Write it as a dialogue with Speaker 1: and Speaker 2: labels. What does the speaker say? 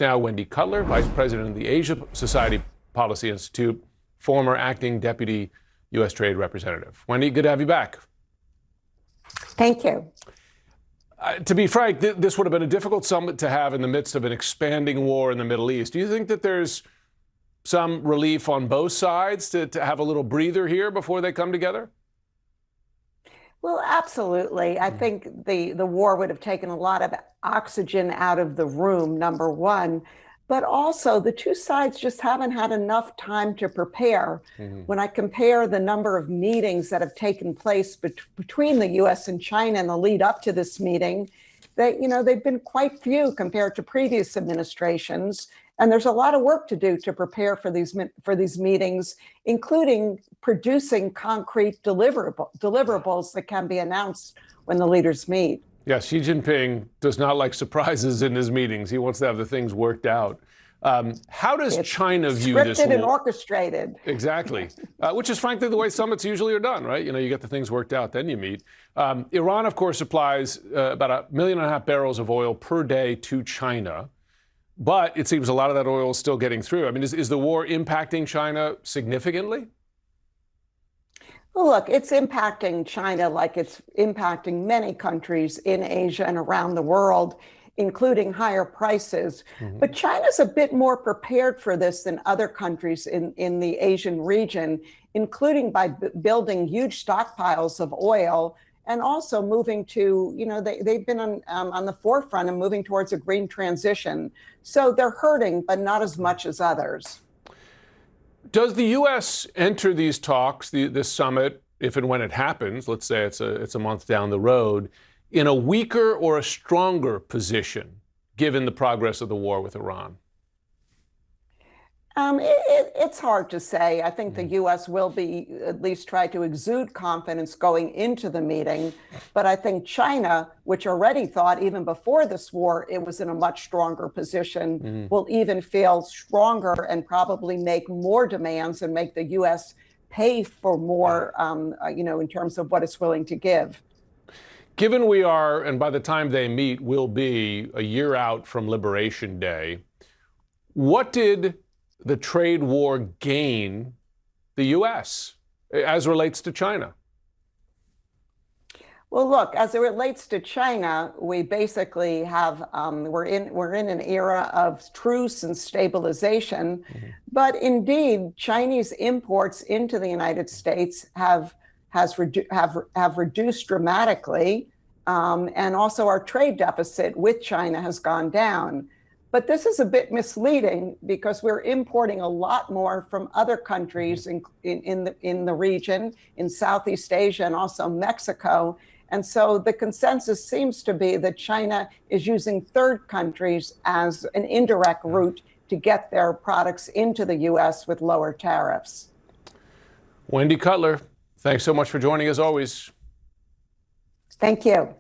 Speaker 1: now, Wendy Cutler, Vice President of the Asia Society Policy Institute, former acting Deputy U.S. Trade Representative. Wendy, good to have you back.
Speaker 2: Thank you.
Speaker 1: To be frank, this would have been a difficult summit to have in the midst of an expanding war in the Middle East. Do you think that there's some relief on both sides to have a little breather here before they come together?
Speaker 2: Well, absolutely. I think the war would have taken a lot of oxygen out of the room, number one. But also, the two sides just haven't had enough time to prepare. When I compare the number of meetings that have taken place between the U.S. and China in the lead up to this meeting, they've been quite few compared to previous administrations. And there's a lot of work to do to prepare for these meetings, including producing concrete deliverables that can be announced when the leaders meet.
Speaker 1: Yeah, Xi Jinping does not like surprises in his meetings. He wants to have the things worked out. How does China view this war?
Speaker 2: Scripted and orchestrated.
Speaker 1: Exactly, which is frankly the way summits usually are done, right? You get the things worked out, then you meet. Iran, of course, supplies about 1.5 million barrels of oil per day to China. But it seems a lot of that oil is still getting through. I mean, is the war impacting China significantly?
Speaker 2: Well, look, it's impacting China like it's impacting many countries in Asia and around the world, including higher prices. But China's a bit more prepared for this than other countries in the Asian region, including by building huge stockpiles of oil and also moving to, they've been on the forefront and moving towards a green transition. So they're hurting, but not as much as others.
Speaker 1: Does the U.S. enter these talks, this summit, if and when it happens, let's say it's a month down the road, in a weaker or a stronger position, given the progress of the war with Iran?
Speaker 2: It's hard to say. I think the U.S. will be at least try to exude confidence going into the meeting. But I think China, which already thought even before this war it was in a much stronger position, will even feel stronger and probably make more demands and make the U.S. pay for more, in terms of what it's willing to give.
Speaker 1: Given we are, and by the time they meet, will be a year out from Liberation Day, what did the trade war gain the U.S. as relates to China?
Speaker 2: Well, look, as it relates to China, we basically have we're in an era of truce and stabilization. But indeed, Chinese imports into the United States have reduced dramatically, and also our trade deficit with China has gone down. But this is a bit misleading because we're importing a lot more from other countries in the region, in Southeast Asia and also Mexico. And so the consensus seems to be that China is using third countries as an indirect route to get their products into the U.S. with lower tariffs.
Speaker 1: Wendy Cutler, thanks so much for joining as always.
Speaker 2: Thank you.